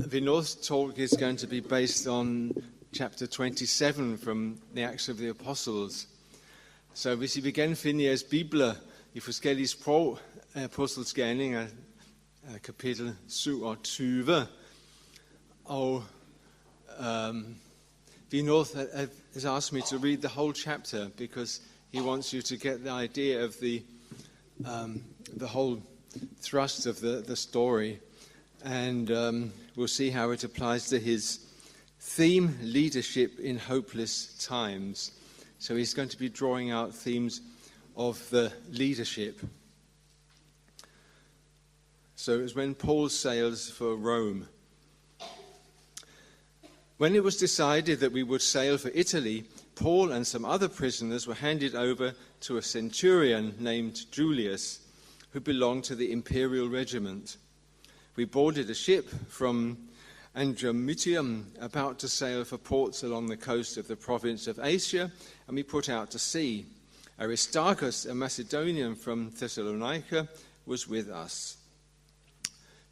Vinoth's talk is going to be based on chapter 27 from the Acts of the Apostles. Så hvis I vil gerne finde jeres bibler i forskellige sprog af Apostles Gerninger, kapitel 27. Og Vinoth has asked me to read the whole chapter because he wants you to get the idea of the whole thrust of the story. And we'll see how it applies to his theme, leadership in hopeless times. So he's going to be drawing out themes of the leadership. So it was when Paul sails for Rome. When it was decided that we would sail for Italy, Paul and some other prisoners were handed over to a centurion named Julius, who belonged to the imperial regiment. We boarded a ship from Adramyttium, about to sail for ports along the coast of the province of Asia, and we put out to sea. Aristarchus, a Macedonian from Thessalonica, was with us.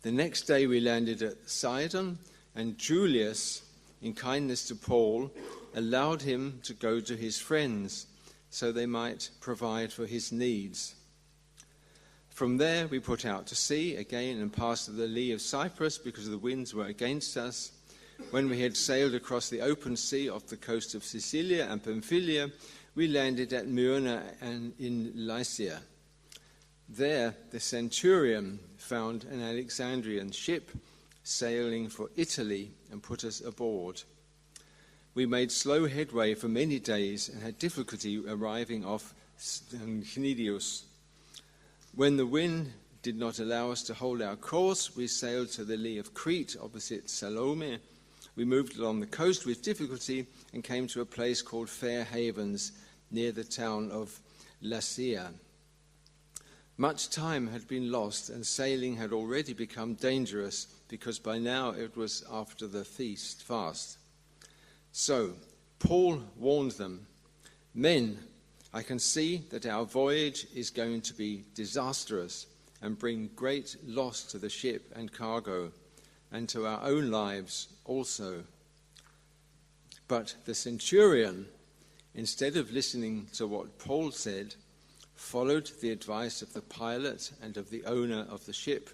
The next day we landed at Sidon, and Julius, in kindness to Paul, allowed him to go to his friends so they might provide for his needs. From there, we put out to sea again and passed to the lee of Cyprus because the winds were against us. When we had sailed across the open sea off the coast of Sicilia and Pamphylia, we landed at Myrna and in Lycia. There, the centurion found an Alexandrian ship sailing for Italy and put us aboard. We made slow headway for many days and had difficulty arriving off Cnidius. When the wind did not allow us to hold our course, we sailed to the lee of Crete, opposite Salome. We moved along the coast with difficulty and came to a place called Fair Havens, near the town of Lasea. Much time had been lost, and sailing had already become dangerous, because by now it was after the fast. So Paul warned them, "Men, I can see that our voyage is going to be disastrous and bring great loss to the ship and cargo, and to our own lives also." But the centurion, instead of listening to what Paul said, followed the advice of the pilot and of the owner of the ship.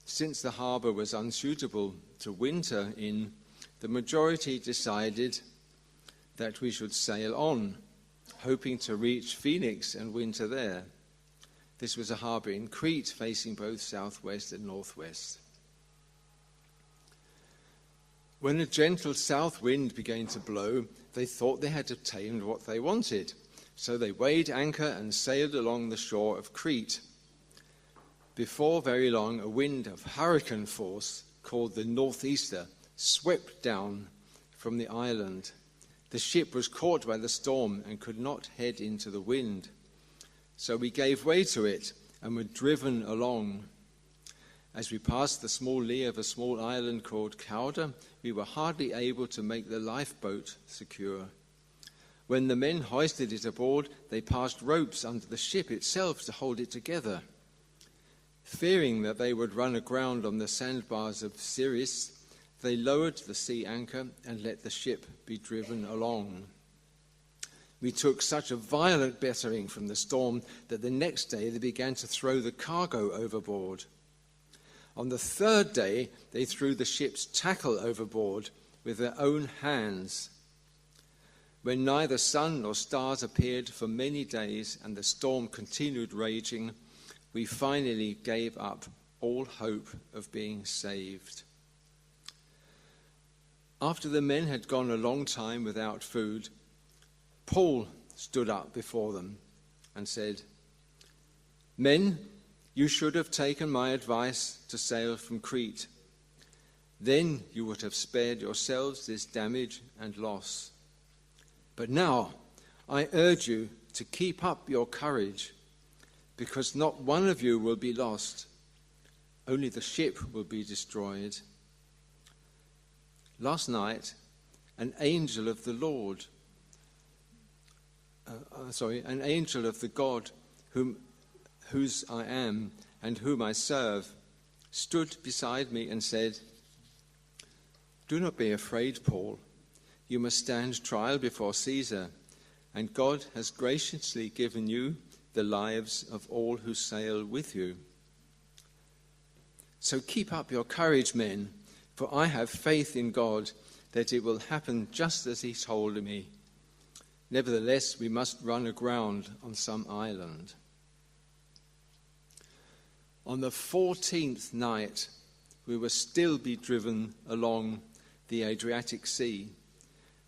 Since the harbor was unsuitable to winter in, the majority decided that we should sail on, hoping to reach Phoenix and winter there. This was a harbor in Crete facing both southwest and northwest. When a gentle south wind began to blow, they thought they had obtained what they wanted. So they weighed anchor and sailed along the shore of Crete. Before very long, a wind of hurricane force, called the northeaster, swept down from the island. The ship was caught by the storm and could not head into the wind. So we gave way to it and were driven along. As we passed the small lee of a small island called Cauda, we were hardly able to make the lifeboat secure. When the men hoisted it aboard, they passed ropes under the ship itself to hold it together. Fearing that they would run aground on the sandbars of Syris, they lowered the sea anchor and let the ship be driven along. We took such a violent bettering from the storm that the next day they began to throw the cargo overboard. On the third day, they threw the ship's tackle overboard with their own hands. When neither sun nor stars appeared for many days and the storm continued raging, we finally gave up all hope of being saved. After the men had gone a long time without food, Paul stood up before them and said, "Men, you should have taken my advice to sail from Crete. Then you would have spared yourselves this damage and loss. But now I urge you to keep up your courage, because not one of you will be lost. Only the ship will be destroyed." Last night, an angel of the God whose I am and whom I serve, stood beside me and said, "Do not be afraid, Paul. You must stand trial before Caesar, and God has graciously given you the lives of all who sail with you. So keep up your courage, men, for I have faith in God that it will happen just as he told me. Nevertheless, we must run aground on some island." On the 14th night, we were still be driven along the Adriatic Sea,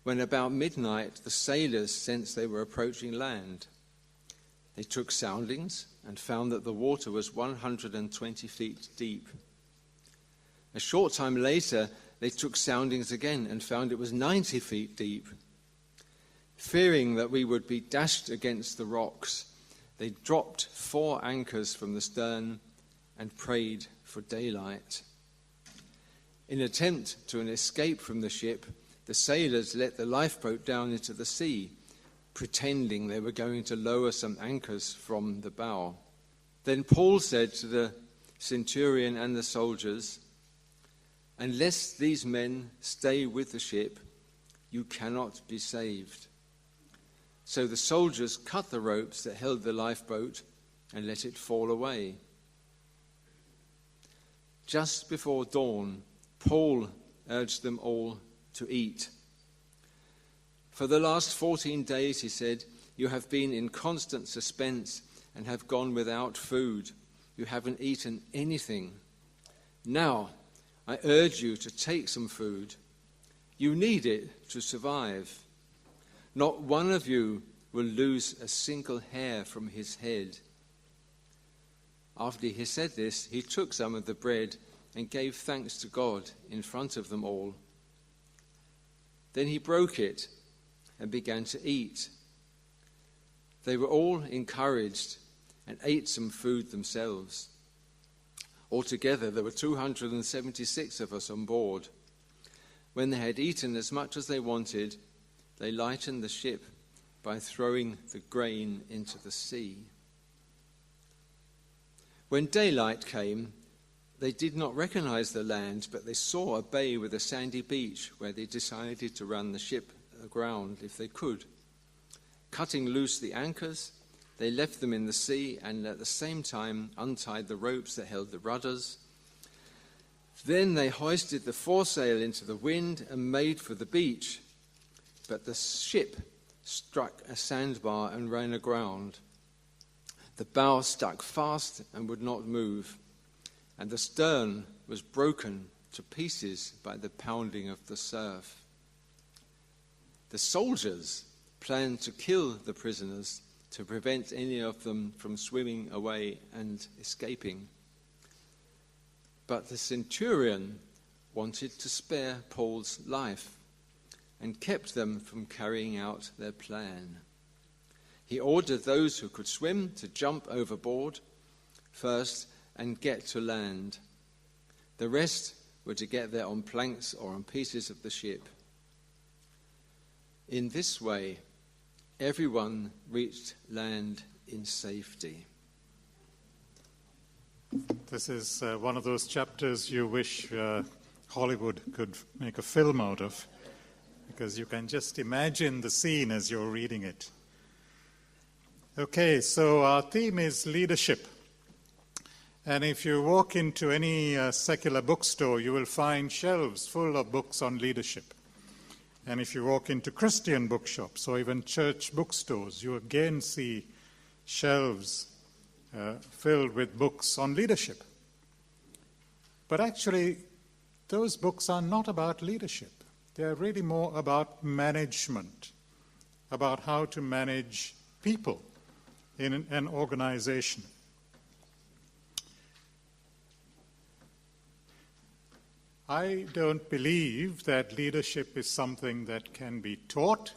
when about midnight the sailors sensed they were approaching land. They took soundings and found that the water was 120 feet deep. A short time later, they took soundings again and found it was 90 feet deep. Fearing that we would be dashed against the rocks, they dropped 4 anchors from the stern and prayed for daylight. In an attempt to an escape from the ship, the sailors let the lifeboat down into the sea, pretending they were going to lower some anchors from the bow. Then Paul said to the centurion and the soldiers, "Unless these men stay with the ship, you cannot be saved." So the soldiers cut the ropes that held the lifeboat and let it fall away. Just before dawn, Paul urged them all to eat. "For the last 14 days, he said, you have been in constant suspense and have gone without food. You haven't eaten anything. Now, I urge you to take some food. You need it to survive. Not one of you will lose a single hair from his head." After he said this, he took some of the bread and gave thanks to God in front of them all. Then he broke it and began to eat. They were all encouraged and ate some food themselves. Altogether, there were 276 of us on board. When they had eaten as much as they wanted, they lightened the ship by throwing the grain into the sea. When daylight came, they did not recognize the land, but they saw a bay with a sandy beach where they decided to run the ship aground if they could. Cutting loose the anchors, they left them in the sea and at the same time untied the ropes that held the rudders. Then they hoisted the foresail into the wind and made for the beach. But the ship struck a sandbar and ran aground. The bow stuck fast and would not move, and the stern was broken to pieces by the pounding of the surf. The soldiers planned to kill the prisoners to prevent any of them from swimming away and escaping. But the centurion wanted to spare Paul's life and kept them from carrying out their plan. He ordered those who could swim to jump overboard first and get to land. The rest were to get there on planks or on pieces of the ship. In this way, everyone reached land in safety. This is one of those chapters you wish Hollywood could make a film out of, because you can just imagine the scene as you're reading it. Okay, so our theme is leadership. And if you walk into any secular bookstore, you will find shelves full of books on leadership. And if you walk into Christian bookshops or even church bookstores, you again see shelves filled with books on leadership. But actually, those books are not about leadership. They're really more about management, about how to manage people in an organization. I don't believe that leadership is something that can be taught.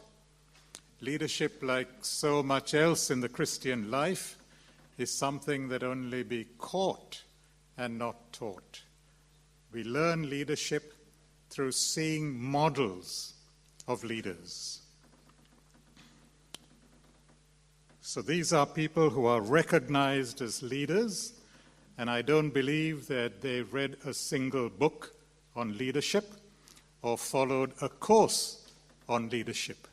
Leadership, like so much else in the Christian life, is something that only be caught and not taught. We learn leadership through seeing models of leaders. So these are people who are recognized as leaders, and I don't believe that they read a single book on leadership or followed a course on leadership.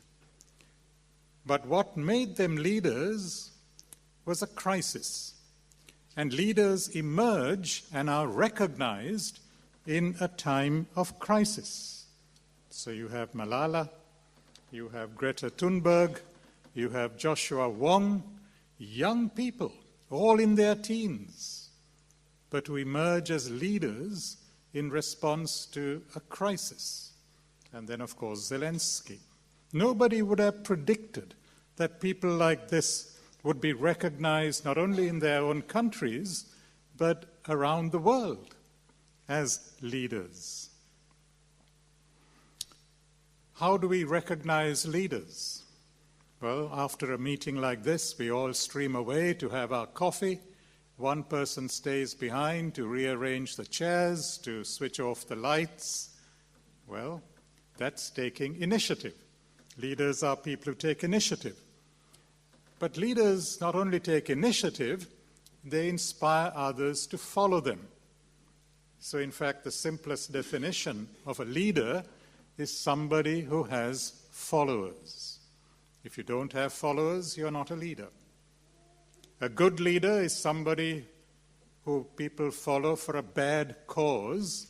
But what made them leaders was a crisis. And leaders emerge and are recognized in a time of crisis. So you have Malala, you have Greta Thunberg, you have Joshua Wong, young people, all in their teens, but who emerge as leaders in response to a crisis. And then, of course, Zelensky. Nobody would have predicted that people like this would be recognized not only in their own countries, but around the world as leaders. How do we recognize leaders? Well, after a meeting like this, we all stream away to have our coffee. One person stays behind to rearrange the chairs, to switch off the lights. Well, that's taking initiative. Leaders are people who take initiative. But leaders not only take initiative, they inspire others to follow them. So in fact, the simplest definition of a leader is somebody who has followers. If you don't have followers, you're not a leader. A good leader is somebody who people follow for a bad cause,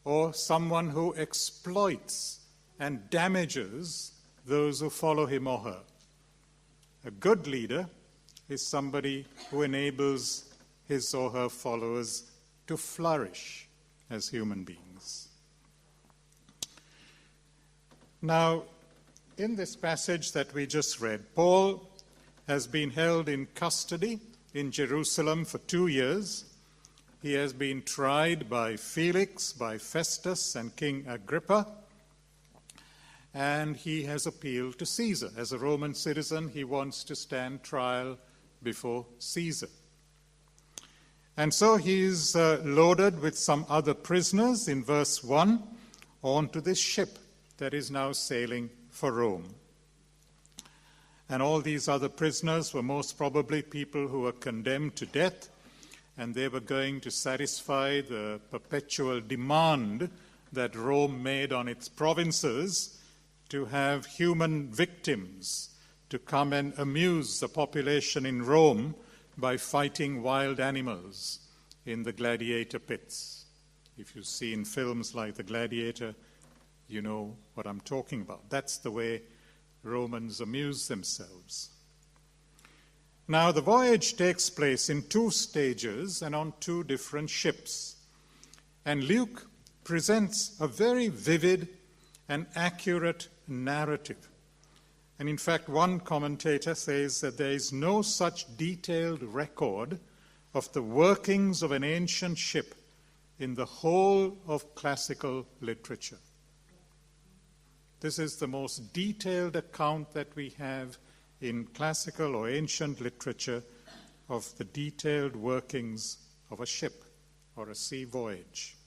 or someone who exploits and damages those who follow him or her. A good leader is somebody who enables his or her followers to flourish as human beings. Now, in this passage that we just read, Paul has been held in custody in Jerusalem for 2 years. He has been tried by Felix, by Festus, and King Agrippa, and he has appealed to Caesar. As a Roman citizen, he wants to stand trial before Caesar. And so he's loaded with some other prisoners in verse 1 onto this ship that is now sailing for Rome. And all these other prisoners were most probably people who were condemned to death, and they were going to satisfy the perpetual demand that Rome made on its provinces to have human victims to come and amuse the population in Rome by fighting wild animals in the gladiator pits. If you've seen films like The Gladiator, you know what I'm talking about. That's the way Romans amuse themselves. Now, the voyage takes place in 2 stages and on 2 different ships. And Luke presents a very vivid and accurate narrative. And in fact, one commentator says that there is no such detailed record of the workings of an ancient ship in the whole of classical literature. This is the most detailed account that we have in classical or ancient literature of the detailed workings of a ship or a sea voyage.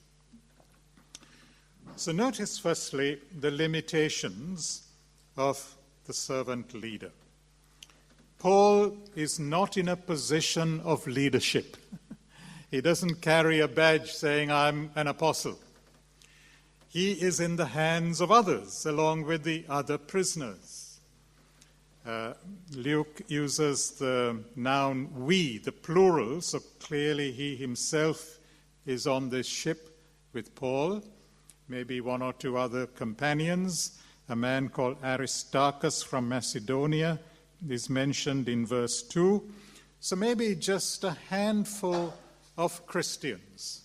So notice firstly the limitations of the servant leader. Paul is not in a position of leadership. He doesn't carry a badge saying, I'm an apostle. He is in the hands of others, along with the other prisoners. Luke uses the noun we, the plural, so clearly he himself is on this ship with Paul, maybe 1 or 2 other companions. A man called Aristarchus from Macedonia is mentioned in verse 2. So maybe just a handful of Christians.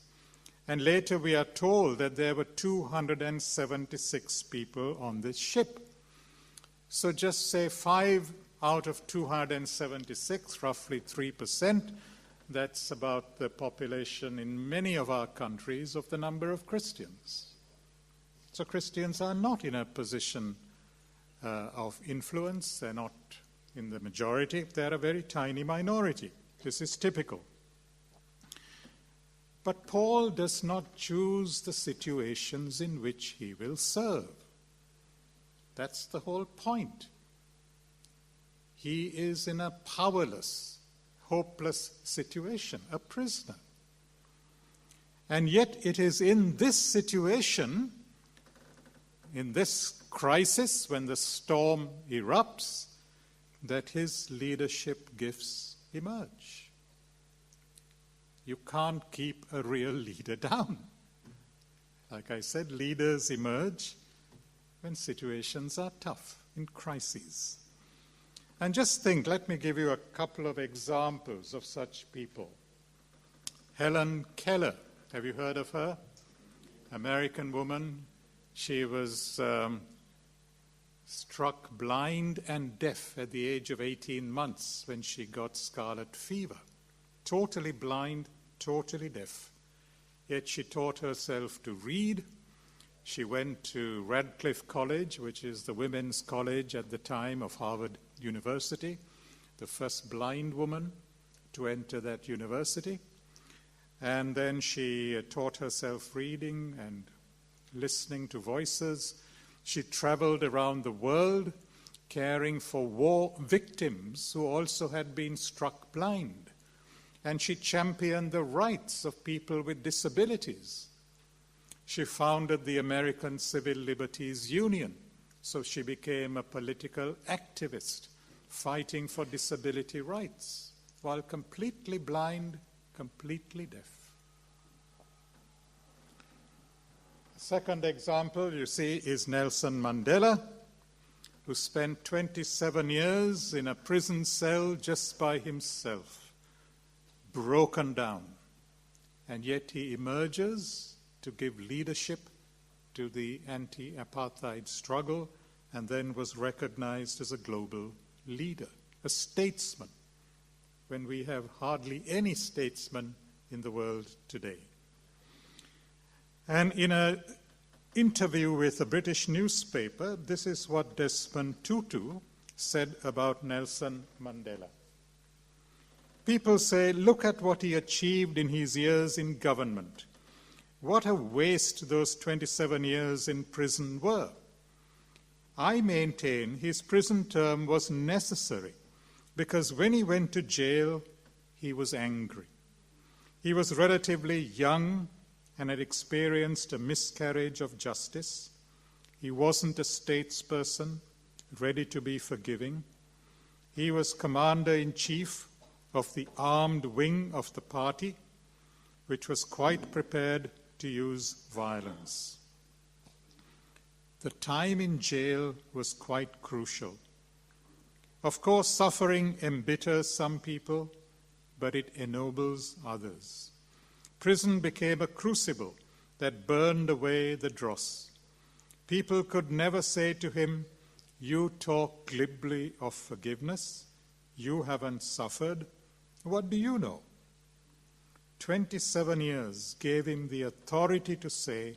And later we are told that there were 276 people on this ship. So just say 5 out of 276, roughly 3%. That's about the population in many of our countries of the number of Christians. So Christians are not in a position of influence. They're not in the majority. They're a very tiny minority. This is typical. But Paul does not choose the situations in which he will serve. That's the whole point. He is in a powerless, hopeless situation, a prisoner. And yet it is in this situation, in this crisis, when the storm erupts, that his leadership gifts emerge. You can't keep a real leader down. Like I said, leaders emerge when situations are tough, in crises. And just think, let me give you a couple of examples of such people. Helen Keller, have you heard of her? American woman. She was struck blind and deaf at the age of 18 months when she got scarlet fever. Totally blind, totally deaf. Yet she taught herself to read. She went to Radcliffe College, which is the women's college at the time of Harvard University, the first blind woman to enter that university. And then she taught herself reading and listening to voices. She traveled around the world caring for war victims who also had been struck blind. And she championed the rights of people with disabilities. She founded the American Civil Liberties Union, so she became a political activist fighting for disability rights while completely blind, completely deaf. The second example, you see, is Nelson Mandela, who spent 27 years in a prison cell just by himself, broken down. And yet he emerges to give leadership to the anti-apartheid struggle and then was recognized as a global leader, a statesman, when we have hardly any statesman in the world today. And in an interview with a British newspaper, this is what Desmond Tutu said about Nelson Mandela. People say, look at what he achieved in his years in government. What a waste those 27 years in prison were. I maintain his prison term was necessary because when he went to jail, he was angry. He was relatively young and had experienced a miscarriage of justice. He wasn't a statesperson ready to be forgiving. He was commander-in-chief of the armed wing of the party, which was quite prepared to use violence. The time in jail was quite crucial. Of course, suffering embitters some people, but it ennobles others. Prison became a crucible that burned away the dross. People could never say to him, you talk glibly of forgiveness, you haven't suffered, what do you know? 27 years gave him the authority to say,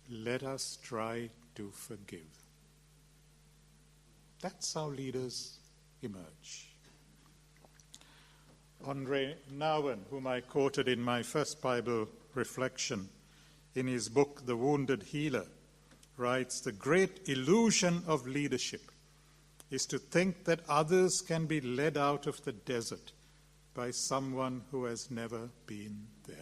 let us try to forgive. That's how leaders emerge. Andre Nouwen, whom I quoted in my first Bible reflection, in his book, The Wounded Healer, writes, the great illusion of leadership is to think that others can be led out of the desert by someone who has never been there.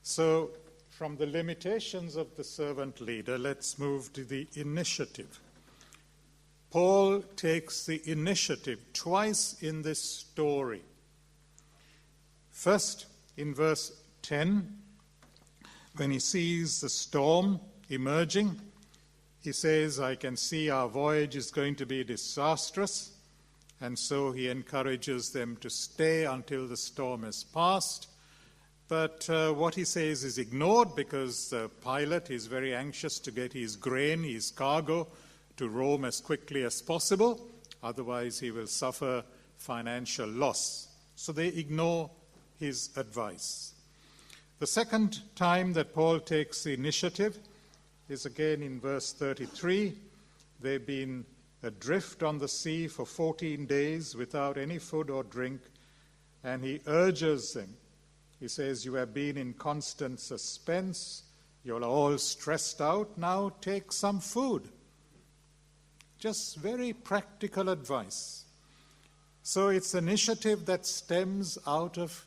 So, from the limitations of the servant leader, let's move to the initiative. Paul takes the initiative twice in this story. First, in verse 10, when he sees the storm emerging, he says, I can see our voyage is going to be disastrous, and so he encourages them to stay until the storm has passed. But what he says is ignored because the pilot is very anxious to get his grain, his cargo, to Rome as quickly as possible. Otherwise, he will suffer financial loss. So they ignore his advice. The second time that Paul takes the initiative is again in verse 33. They've been adrift on the sea for 14 days without any food or drink, and he urges them. He says, you have been in constant suspense. You're all stressed out. Now take some food. Just very practical advice. So it's an initiative that stems out of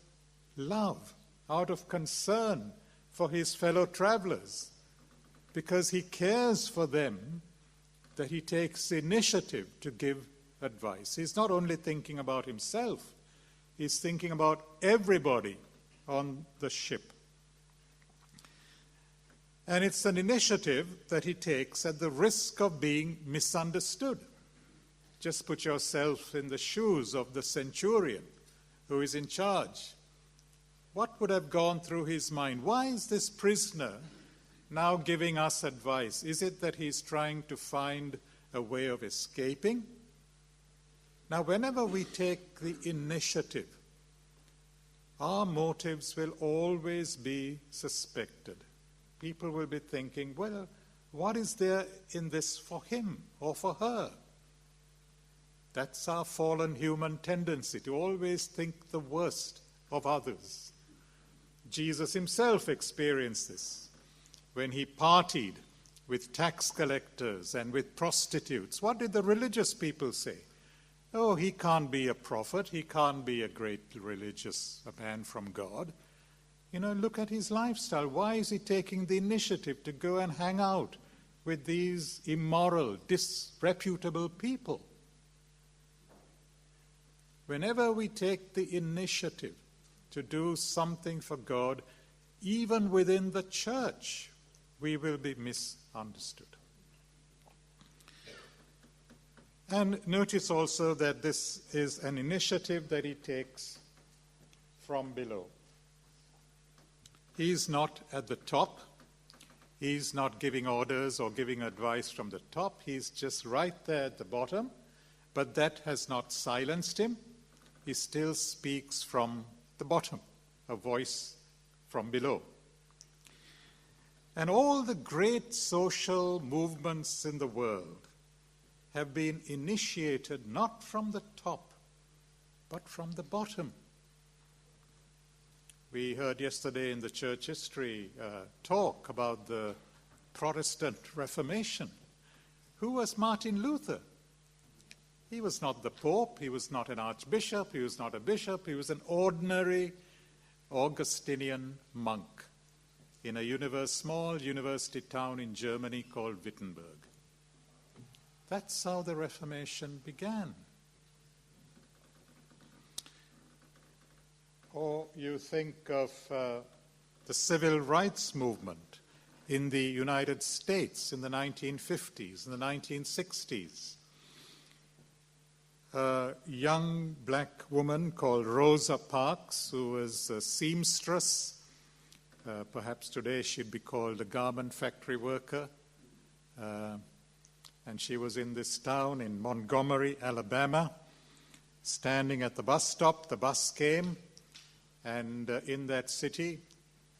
love, out of concern for his fellow travelers, because he cares for them, that he takes the initiative to give advice. He's not only thinking about himself, he's thinking about everybody on the ship. And it's an initiative that he takes at the risk of being misunderstood. Just put yourself in the shoes of the centurion who is in charge. What would have gone through his mind? Why is this prisoner now giving us advice? Is it that he's trying to find a way of escaping? Now, whenever we take the initiative, our motives will always be suspected. People will be thinking, well, what is there in this for him or for her? That's our fallen human tendency, to always think the worst of others. Jesus himself experienced this when he partied with tax collectors and with prostitutes. What did the religious people say? Oh, he can't be a prophet. He can't be a great religious man from God. Look at his lifestyle. Why is he taking the initiative to go and hang out with these immoral, disreputable people? Whenever we take the initiative to do something for God, even within the church, we will be misunderstood. And notice also that this is an initiative that he takes from below. He's not at the top. He's not giving orders or giving advice from the top. He's just right there at the bottom. But that has not silenced him. He still speaks from the bottom, a voice from below. And all the great social movements in the world have been initiated not from the top, but from the bottom. We heard yesterday in the church history talk about the Protestant Reformation. Who was Martin Luther? He was not the Pope, he was not an archbishop, he was not a bishop, he was an ordinary Augustinian monk in a small university town in Germany called Wittenberg. That's how the Reformation began. Or you think of the civil rights movement in the United States in the 1950s, in the 1960s. A young black woman called Rosa Parks, who was a seamstress. Perhaps today she'd be called a garment factory worker. And she was in this town in Montgomery, Alabama, standing at the bus stop. The bus came, and in that city,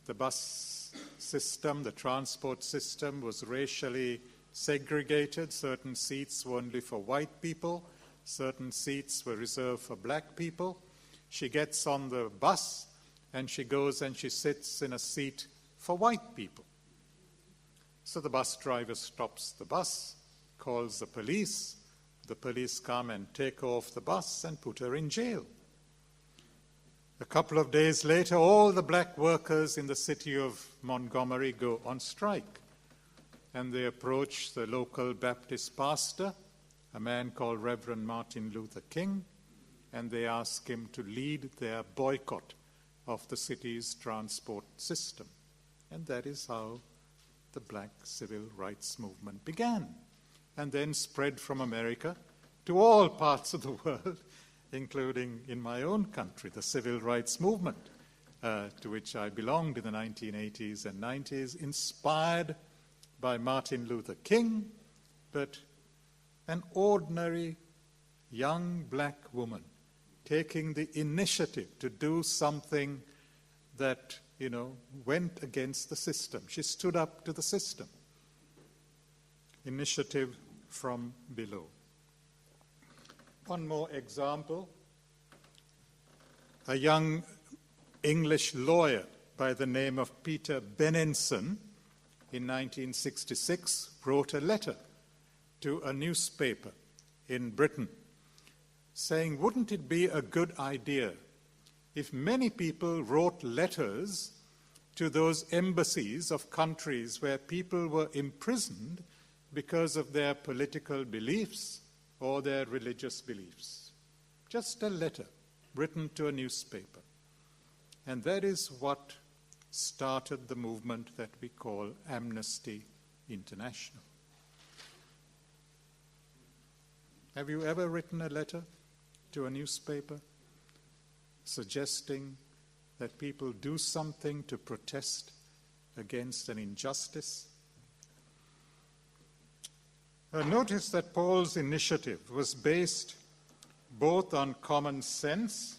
the bus system, the transport system, was racially segregated. Certain seats were only for white people. Certain seats were reserved for black people. She gets on the bus, and she goes and she sits in a seat for white people. So the bus driver stops the bus, calls the police. The police come and take her off the bus and put her in jail. A couple of days later, all the black workers in the city of Montgomery go on strike. And they approach the local Baptist pastor, a man called Reverend Martin Luther King, and they ask him to lead their boycott of the city's transport system. And that is how the black civil rights movement began, and then spread from America to all parts of the world, including in my own country, the civil rights movement, to which I belonged in the 1980s and 90s, inspired by Martin Luther King, but an ordinary young black woman taking the initiative to do something that, went against the system. She stood up to the system. Initiative from below. One more example. A young English lawyer by the name of Peter Benenson in 1966 wrote a letter to a newspaper in Britain saying, wouldn't it be a good idea if many people wrote letters to those embassies of countries where people were imprisoned because of their political beliefs or their religious beliefs? Just a letter written to a newspaper. And that is what started the movement that we call Amnesty International. Have you ever written a letter to a newspaper suggesting that people do something to protest against an injustice? Notice that Paul's initiative was based both on common sense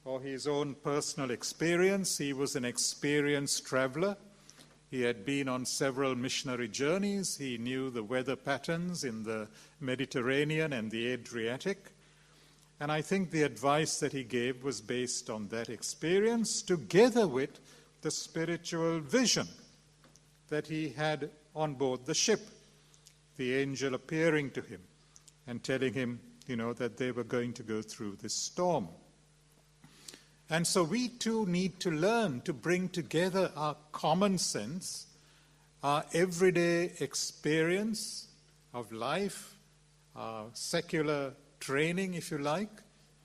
or his own personal experience. He was an experienced traveler. He had been on several missionary journeys. He knew the weather patterns in the Mediterranean and the Adriatic. And I think the advice that he gave was based on that experience, together with the spiritual vision that he had on board the ship, the angel appearing to him and telling him, that they were going to go through this storm. And so we too need to learn to bring together our common sense, our everyday experience of life, our secular training, if you like,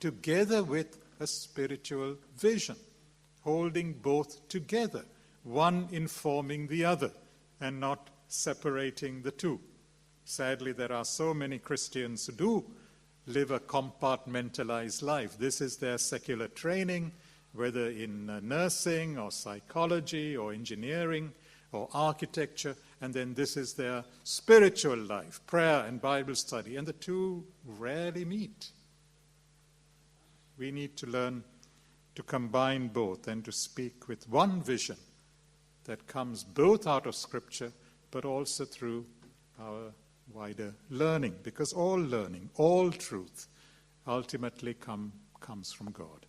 together with a spiritual vision, holding both together, one informing the other and not separating the two. Sadly, there are so many Christians who do live a compartmentalized life. This is their secular training, whether in nursing or psychology or engineering or architecture, and then this is their spiritual life, prayer and Bible study, and the two rarely meet. We need to learn to combine both and to speak with one vision that comes both out of Scripture but also through our wider learning, because all learning, all truth ultimately comes from God.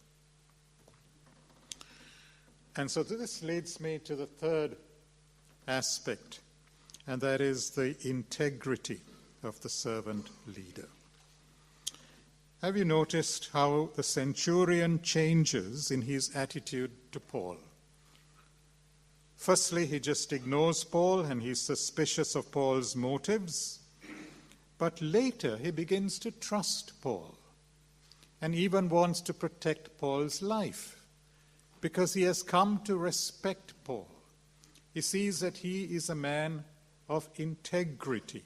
And so this leads me to the third aspect, and that is the integrity of the servant leader. Have you noticed how the centurion changes in his attitude to Paul? Firstly, he just ignores Paul and he's suspicious of Paul's motives. But later he begins to trust Paul and even wants to protect Paul's life because he has come to respect Paul. He sees that he is a man of integrity.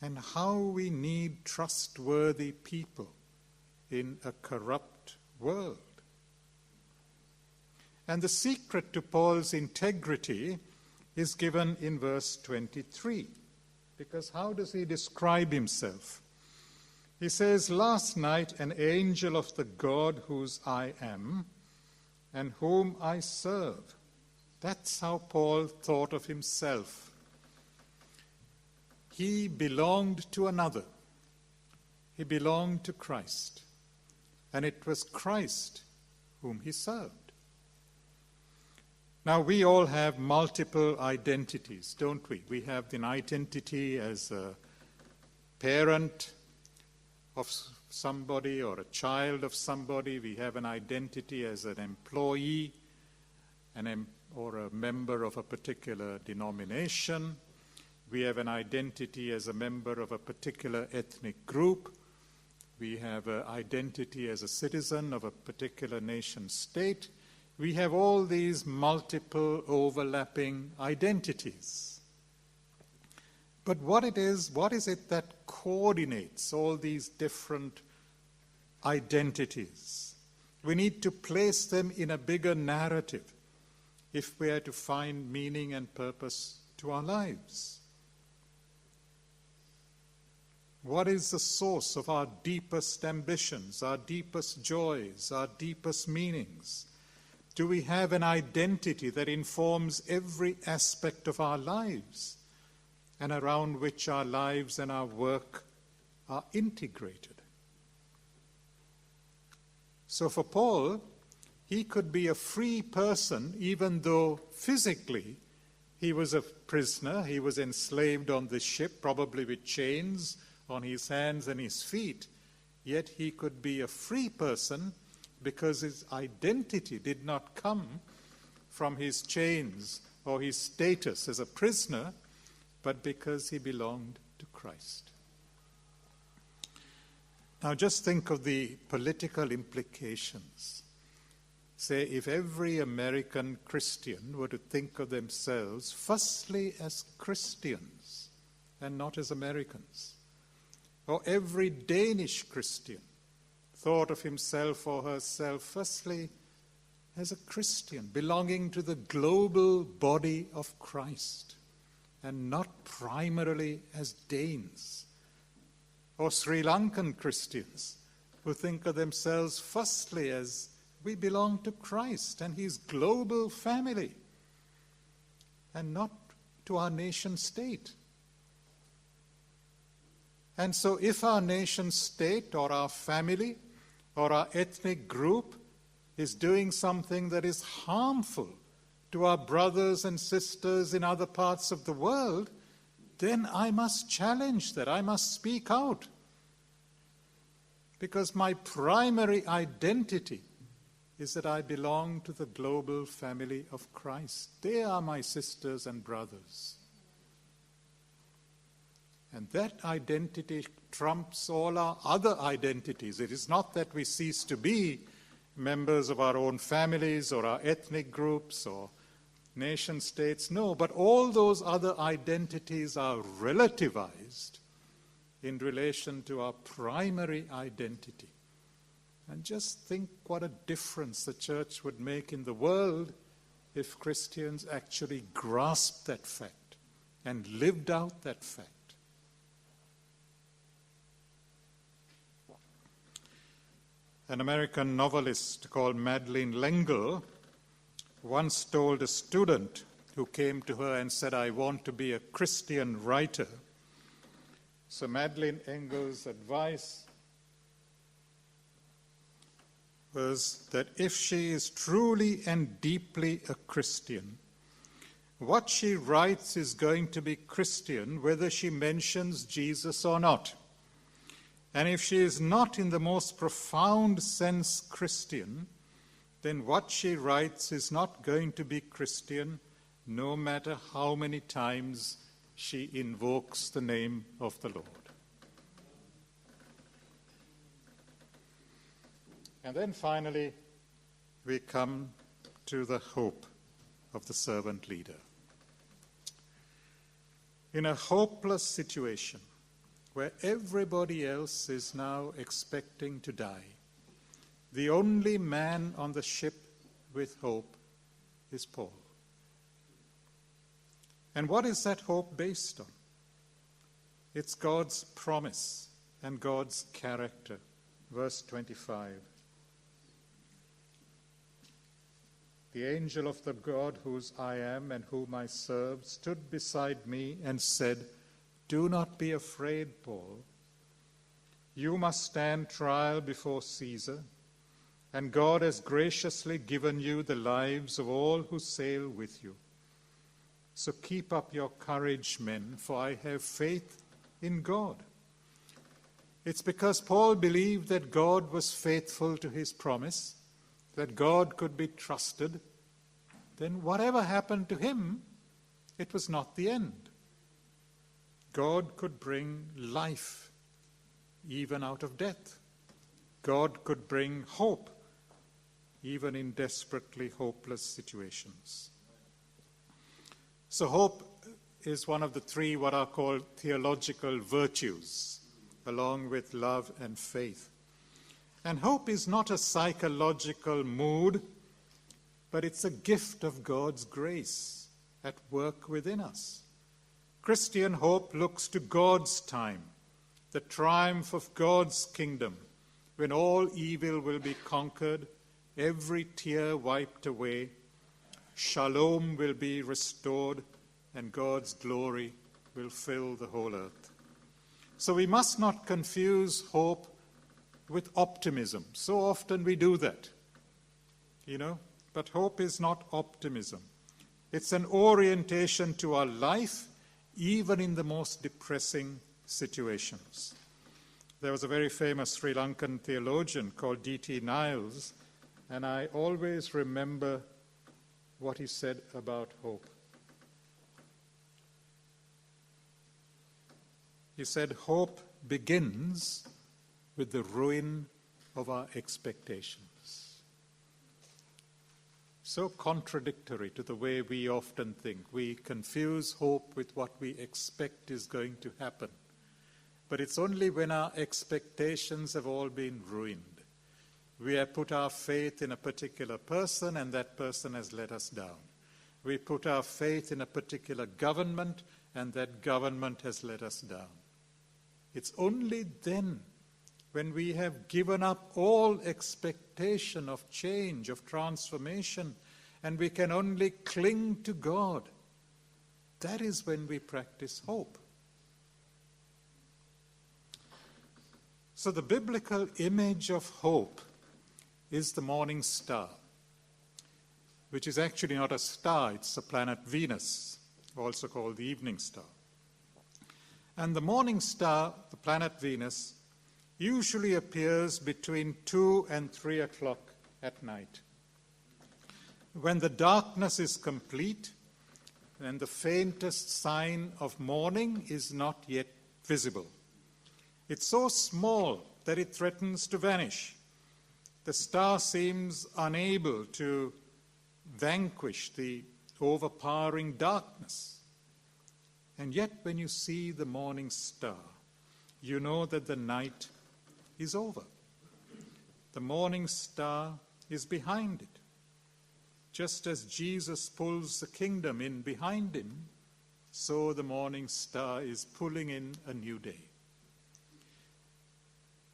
And how we need trustworthy people in a corrupt world. And the secret to Paul's integrity is given in verse 23. Because how does he describe himself? He says, "Last night an angel of the God whose I am and whom I serve." That's how Paul thought of himself. He belonged to another. He belonged to Christ. And it was Christ whom he served. Now, we all have multiple identities, don't we? We have an identity as a parent of somebody or a child of somebody. We have an identity as an employee or a member of a particular denomination. We have an identity as a member of a particular ethnic group. We have an identity as a citizen of a particular nation state. We have all these multiple overlapping identities. But what is it that coordinates all these different identities? We need to place them in a bigger narrative if we are to find meaning and purpose to our lives. What is the source of our deepest ambitions, our deepest joys, our deepest meanings? Do we have an identity that informs every aspect of our lives and around which our lives and our work are integrated? So for Paul, he could be a free person even though physically he was a prisoner. He was enslaved on the ship, probably with chains on his hands and his feet, yet he could be a free person because his identity did not come from his chains or his status as a prisoner, but because he belonged to Christ. Now just think of the political implications. Say, if every American Christian were to think of themselves firstly as Christians and not as Americans, or every Danish Christian thought of himself or herself firstly as a Christian belonging to the global body of Christ and not primarily as Danes, or Sri Lankan Christians who think of themselves firstly as we belong to Christ and his global family and not to our nation state. And so if our nation state or our family or our ethnic group is doing something that is harmful to our brothers and sisters in other parts of the world, then I must challenge that. I must speak out. Because my primary identity is that I belong to the global family of Christ. They are my sisters and brothers. And that identity trumps all our other identities. It is not that we cease to be members of our own families or our ethnic groups or nation states. No, but all those other identities are relativized in relation to our primary identity. And just think what a difference the church would make in the world if Christians actually grasped that fact and lived out that fact. An American novelist called Madeleine L'Engle once told a student who came to her and said, "I want to be a Christian writer." So Madeleine L'Engle's advice was that if she is truly and deeply a Christian, what she writes is going to be Christian whether she mentions Jesus or not. And if she is not in the most profound sense Christian, then what she writes is not going to be Christian no matter how many times she invokes the name of the Lord. And then finally, we come to the hope of the servant leader. In a hopeless situation where everybody else is now expecting to die, the only man on the ship with hope is Paul. And what is that hope based on? It's God's promise and God's character. Verse 25. The angel of the God whose I am and whom I serve stood beside me and said, "Do not be afraid, Paul. You must stand trial before Caesar, and God has graciously given you the lives of all who sail with you. So keep up your courage, men, for I have faith in God." It's because Paul believed that God was faithful to his promise, that God could be trusted. Then whatever happened to him, it was not the end. God could bring life even out of death. God could bring hope even in desperately hopeless situations. So hope is one of the three what are called theological virtues, along with love and faith. And hope is not a psychological mood, but it's a gift of God's grace at work within us. Christian hope looks to God's time, the triumph of God's kingdom, when all evil will be conquered, every tear wiped away, shalom will be restored, and God's glory will fill the whole earth. So we must not confuse hope with optimism. So often we do that, but hope is not optimism. It's an orientation to our life, even in the most depressing situations. There was a very famous Sri Lankan theologian called D.T. Niles, and I always remember what he said about hope. He said, hope begins with the ruin of our expectations. So contradictory to the way we often think. We confuse hope with what we expect is going to happen. But it's only when our expectations have all been ruined. We have put our faith in a particular person and that person has let us down. We put our faith in a particular government and that government has let us down. It's only then, when we have given up all expectation of change, of transformation, and we can only cling to God, that is when we practice hope. So the biblical image of hope is the morning star, which is actually not a star, it's the planet Venus, also called the evening star. And the morning star, the planet Venus, usually appears between 2 and 3 o'clock at night, when the darkness is complete and the faintest sign of morning is not yet visible. It's so small that it threatens to vanish. The star seems unable to vanquish the overpowering darkness. And yet, when you see the morning star, you know that the night is over. The morning star is behind it. Just as Jesus pulls the kingdom in behind him, so the morning star is pulling in a new day.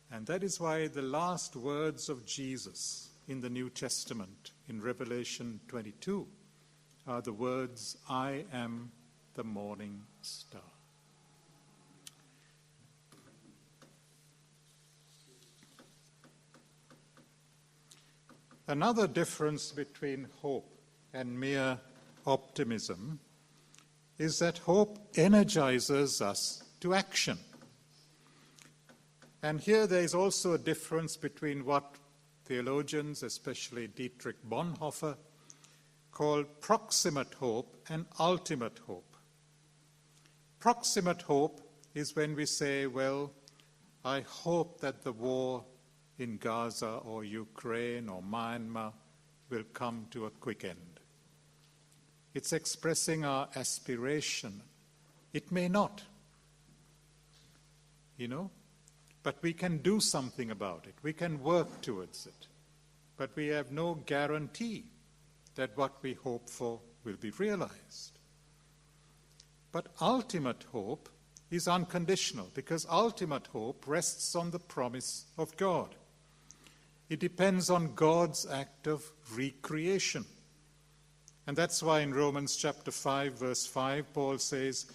And that is why the last words of Jesus in the New Testament, in Revelation 22, are the words, I am the morning star. Another difference between hope and mere optimism is that hope energizes us to action. And here there is also a difference between what theologians, especially Dietrich Bonhoeffer, call proximate hope and ultimate hope. Proximate hope is when we say, well, I hope that the war in Gaza or Ukraine or Myanmar will come to a quick end. It's expressing our aspiration. It may not, but we can do something about it. We can work towards it. But we have no guarantee that what we hope for will be realized. But ultimate hope is unconditional, because ultimate hope rests on the promise of God. It depends on God's act of recreation. And that's why in Romans chapter 5, verse 5, Paul says,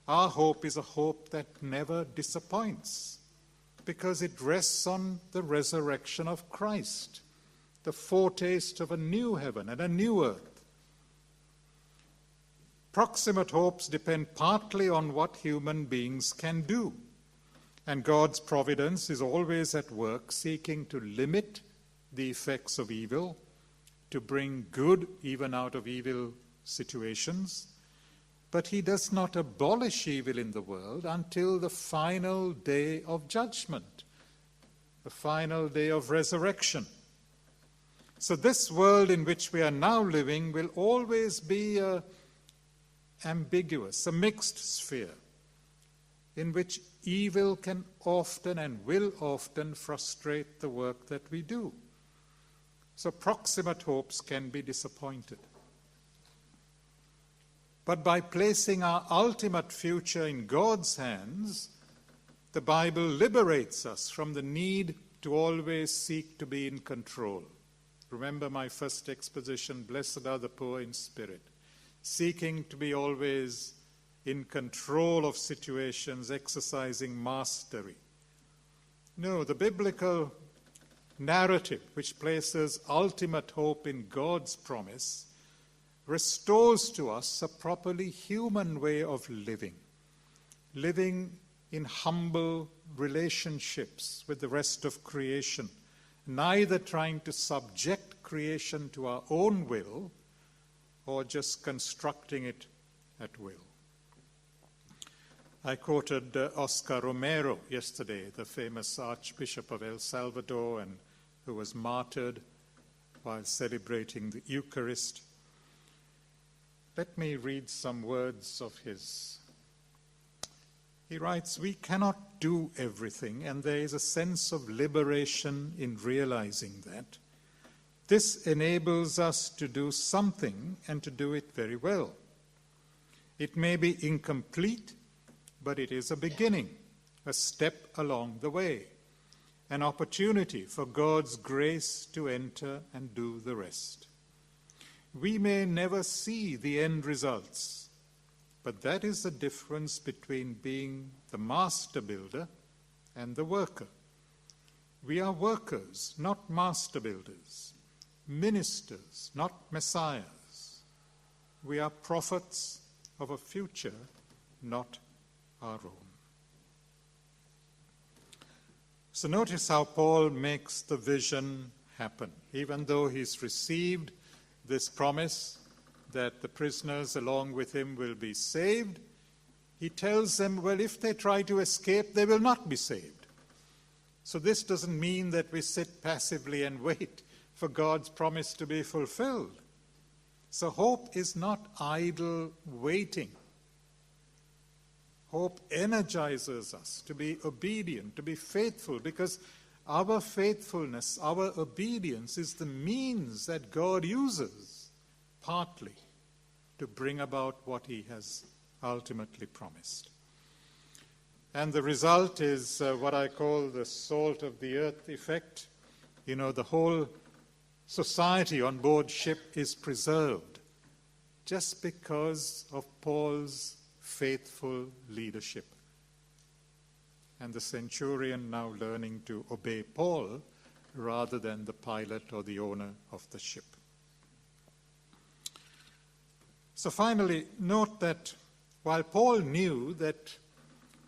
our hope is a hope that never disappoints, because it rests on the resurrection of Christ, the foretaste of a new heaven and a new earth. Proximate hopes depend partly on what human beings can do, and God's providence is always at work seeking to limit the effects of evil, to bring good even out of evil situations. But he does not abolish evil in the world until the final day of judgment, the final day of resurrection. So this world in which we are now living will always be ambiguous, a mixed sphere, in which evil can often and will often frustrate the work that we do. So proximate hopes can be disappointed. But by placing our ultimate future in God's hands, the Bible liberates us from the need to always seek to be in control. Remember my first exposition, blessed are the poor in spirit, seeking to be always in control of situations, exercising mastery. No, the biblical narrative, which places ultimate hope in God's promise, restores to us a properly human way of living in humble relationships with the rest of creation, neither trying to subject creation to our own will or just constructing it at will. I quoted Oscar Romero yesterday, the famous Archbishop of El Salvador, and who was martyred while celebrating the Eucharist. Let me read some words of his. He writes, "We cannot do everything, and there is a sense of liberation in realizing that. This enables us to do something and to do it very well. It may be incomplete, but it is a beginning, a step along the way, an opportunity for God's grace to enter and do the rest. We may never see the end results, but that is the difference between being the master builder and the worker. We are workers, not master builders, ministers, not messiahs. We are prophets of a future, not our own." So notice how Paul makes the vision happen. Even though he's received this promise that the prisoners along with him will be saved, he tells them, well, if they try to escape, they will not be saved. So this doesn't mean that we sit passively and wait for God's promise to be fulfilled. So hope is not idle waiting. Hope energizes us to be obedient, to be faithful, because our faithfulness, our obedience is the means that God uses partly to bring about what he has ultimately promised. And the result is what I call the salt of the earth effect. You know, the whole society on board ship is preserved just because of Paul's faithful leadership. And the centurion now learning to obey Paul rather than the pilot or the owner of the ship. So finally, note that while Paul knew that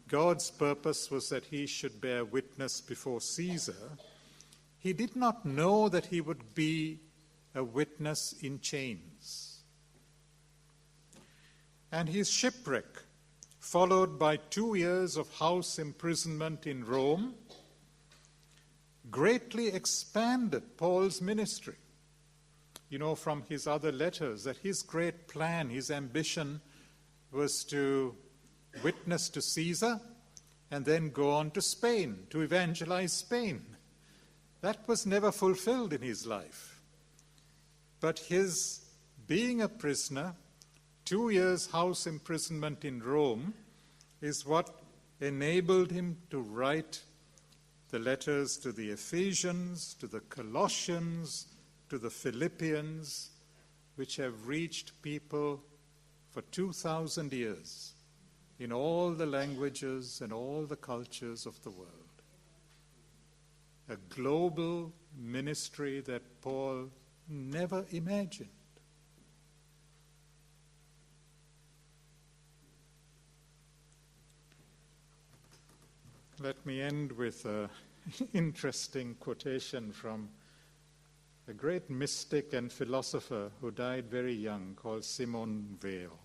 God's purpose was that he should bear witness before Caesar, he did not know that he would be a witness in chains. And his shipwreck, followed by 2 years of house imprisonment in Rome, greatly expanded Paul's ministry. You know from his other letters that his great plan, his ambition, was to witness to Caesar and then go on to Spain, to evangelize Spain. That was never fulfilled in his life. But his being a prisoner, 2 years house imprisonment in Rome, is what enabled him to write the letters to the Ephesians, to the Colossians, to the Philippians, which have reached people for 2,000 years in all the languages and all the cultures of the world. A global ministry that Paul never imagined. Let me end with an interesting quotation from a great mystic and philosopher who died very young, called Simone Weil.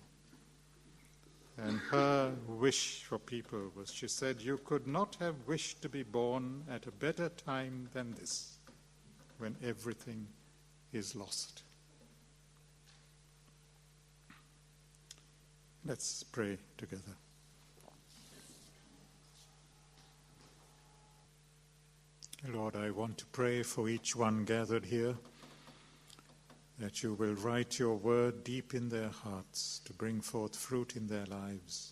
And her wish for people was, she said, "You could not have wished to be born at a better time than this, when everything is lost." Let's pray together. Lord, I want to pray for each one gathered here, that you will write your word deep in their hearts to bring forth fruit in their lives,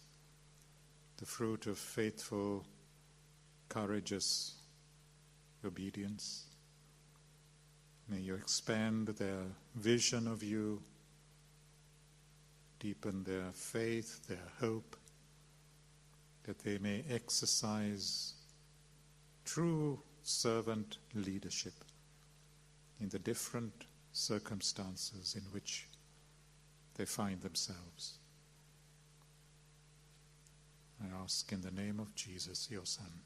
the fruit of faithful, courageous obedience. May you expand their vision of you, deepen their faith, their hope, that they may exercise true servant leadership in the different circumstances in which they find themselves. I ask in the name of Jesus, your Son.